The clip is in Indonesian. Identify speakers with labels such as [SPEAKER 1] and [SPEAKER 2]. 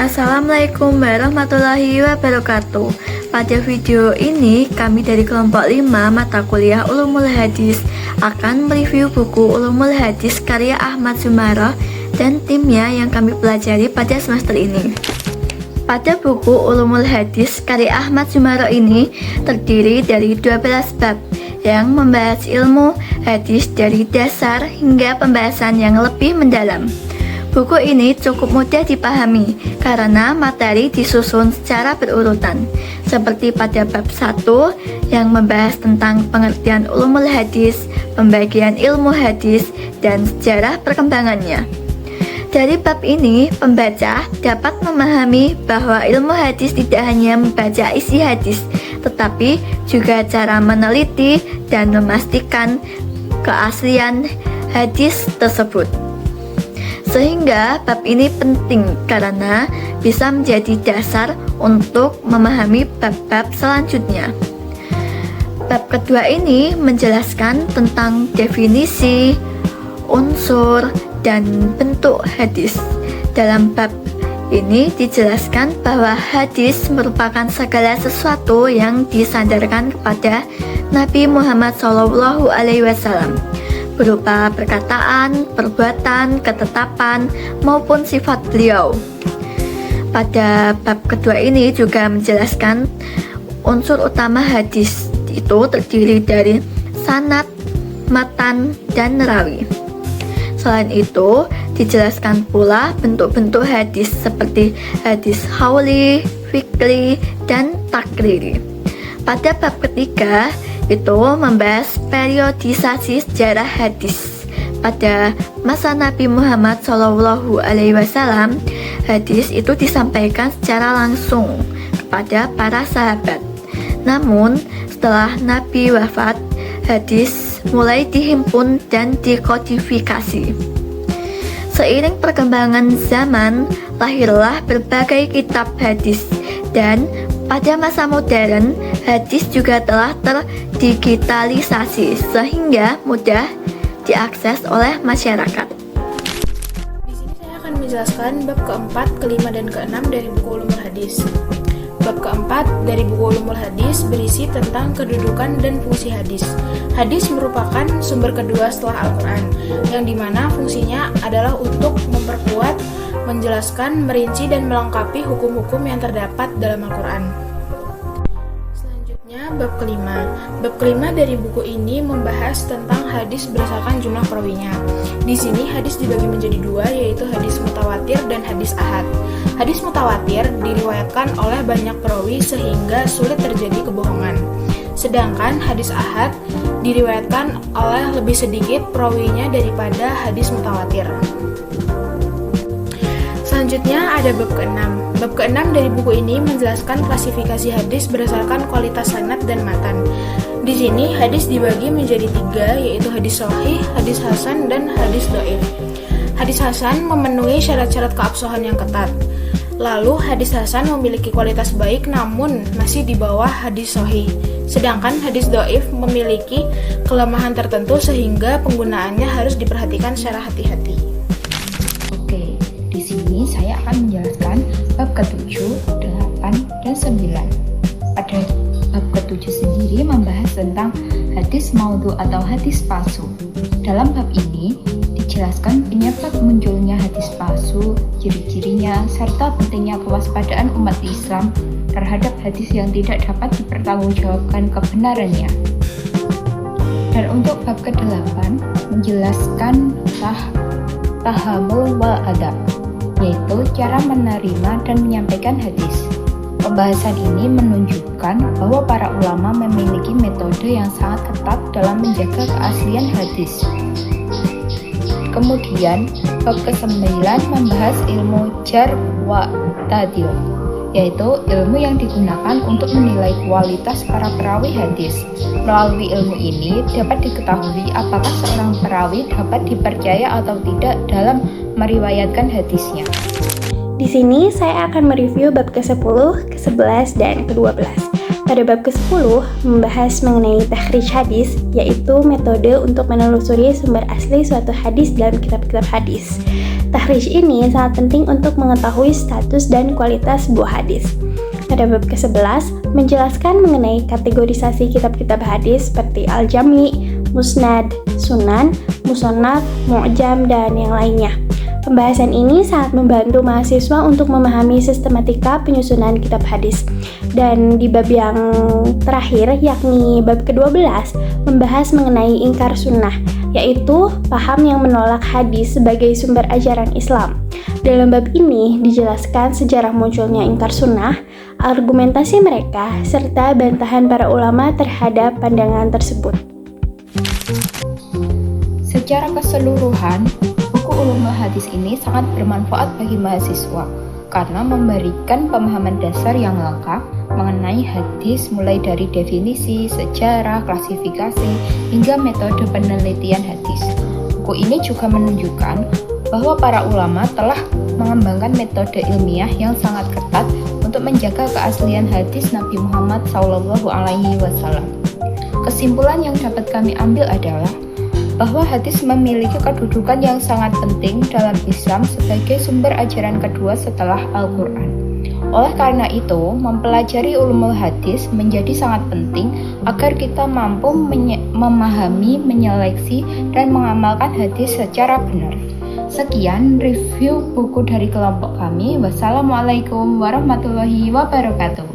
[SPEAKER 1] Assalamualaikum warahmatullahi wabarakatuh. Pada video ini kami dari kelompok 5 mata kuliah Ulumul Hadis akan mereview buku Ulumul Hadis karya Ahmad Zumarroh dan timnya yang kami pelajari pada semester ini. Pada buku Ulumul Hadis karya Ahmad Zumarroh ini terdiri dari 12 bab yang membahas ilmu hadis dari dasar hingga pembahasan yang lebih mendalam. Buku ini cukup mudah dipahami karena materi disusun secara berurutan, seperti pada bab 1 yang membahas tentang pengertian ulumul hadis, pembagian ilmu hadis, dan sejarah perkembangannya. Dari bab ini, pembaca dapat memahami bahwa ilmu hadis tidak hanya membaca isi hadis, tetapi juga cara meneliti dan memastikan keaslian hadis tersebut. Sehingga bab ini penting karena bisa menjadi dasar untuk memahami bab-bab selanjutnya. Bab kedua ini menjelaskan tentang definisi, unsur, dan bentuk hadis. Dalam bab ini dijelaskan bahwa hadis merupakan segala sesuatu yang disandarkan kepada Nabi Muhammad SAW, berupa perkataan, perbuatan, ketetapan, maupun sifat beliau. Pada bab kedua ini juga menjelaskan unsur utama hadis, itu terdiri dari sanad, matan, dan rawi. Selain itu, dijelaskan pula bentuk-bentuk hadis seperti hadis hauli, fikri, dan takriri. Pada bab ketiga, itu membahas periodisasi sejarah hadis. Pada masa Nabi Muhammad SAW, hadis itu disampaikan secara langsung kepada para sahabat. Namun, setelah Nabi wafat, hadis mulai dihimpun dan dikodifikasi. Seiring perkembangan zaman, lahirlah berbagai kitab hadis, dan pada masa modern, hadis juga telah terdigitalisasi sehingga mudah diakses oleh masyarakat.
[SPEAKER 2] Di sini saya akan menjelaskan bab keempat, kelima, dan keenam dari buku Ulumul Hadis. Bab keempat dari buku Ulumul Hadis berisi tentang kedudukan dan fungsi hadis. Hadis merupakan sumber kedua setelah Al-Quran, yang dimana fungsinya adalah untuk memperkuat, menjelaskan, merinci, dan melengkapi hukum-hukum yang terdapat dalam Al-Quran. Selanjutnya, bab kelima. Bab kelima dari buku ini membahas tentang hadis berdasarkan jumlah perawinya. Di sini hadis dibagi menjadi dua, yaitu hadis mutawatir dan hadis ahad. Hadis mutawatir diriwayatkan oleh banyak perawi sehingga sulit terjadi kebohongan. Sedangkan hadis ahad diriwayatkan oleh lebih sedikit perawinya daripada hadis mutawatir. Selanjutnya ada bab keenam. Bab keenam dari buku ini menjelaskan klasifikasi hadis berdasarkan kualitas sanad dan matan. Di sini hadis dibagi menjadi tiga, yaitu hadis sahih, hadis hasan, dan hadis dhaif. Hadis hasan memenuhi syarat-syarat keabsahan yang ketat. Lalu hadis hasan memiliki kualitas baik namun masih di bawah hadis sahih. Sedangkan hadis dhaif memiliki kelemahan tertentu sehingga penggunaannya harus diperhatikan secara hati-hati.
[SPEAKER 3] Oke, di sini saya akan menjelaskan bab ke-7, 8, dan 9. Pada bab ke-7 sendiri membahas tentang hadis maudhu atau hadis palsu. Dalam bab ini dijelaskan penyebab munculnya hadis palsu, ciri-cirinya, serta pentingnya kewaspadaan umat Islam terhadap hadis yang tidak dapat dipertanggungjawabkan kebenarannya. Dan untuk bab ke-8 menjelaskan tahammul wal adab, yaitu cara menerima dan menyampaikan hadis. Pembahasan ini menunjukkan bahwa para ulama memiliki metode yang sangat ketat dalam menjaga keaslian hadis. Kemudian, bab ke-9 membahas ilmu jar wa ta'dil, yaitu ilmu yang digunakan untuk menilai kualitas para perawi hadis. Melalui ilmu ini dapat diketahui apakah seorang perawi dapat dipercaya atau tidak dalam meriwayatkan hadisnya.
[SPEAKER 4] Di sini saya akan mereview bab ke-10, ke-11, dan ke-12. Pada bab ke-10 membahas mengenai takhrij hadis, yaitu metode untuk menelusuri sumber asli suatu hadis dalam kitab-kitab hadis. Takhrij ini sangat penting untuk mengetahui status dan kualitas sebuah hadis. Pada bab ke-11 menjelaskan mengenai kategorisasi kitab-kitab hadis seperti Al-Jami, Musnad, Sunan, Musannaf, Mu'jam, dan yang lainnya. Pembahasan ini sangat membantu mahasiswa untuk memahami sistematika penyusunan kitab hadis. Dan di bab yang terakhir, yakni bab ke-12, membahas mengenai ingkar sunnah, yaitu paham yang menolak hadis sebagai sumber ajaran Islam. Dalam bab ini dijelaskan sejarah munculnya ingkar sunnah, argumentasi mereka, serta bantahan para ulama terhadap pandangan tersebut.
[SPEAKER 3] Secara keseluruhan, buku Ulumul Hadis ini sangat bermanfaat bagi mahasiswa karena memberikan pemahaman dasar yang lengkap mengenai hadis mulai dari definisi, sejarah, klasifikasi, hingga metode penelitian hadis. Buku ini juga menunjukkan bahwa para ulama telah mengembangkan metode ilmiah yang sangat ketat untuk menjaga keaslian hadis Nabi Muhammad SAW. Kesimpulan yang dapat kami ambil adalah bahwa hadis memiliki kedudukan yang sangat penting dalam Islam sebagai sumber ajaran kedua setelah Al-Quran. Oleh karena itu, mempelajari ulumul hadis menjadi sangat penting agar kita mampu memahami, menyeleksi, dan mengamalkan hadis secara benar. Sekian review buku dari kelompok kami. Wassalamualaikum warahmatullahi wabarakatuh.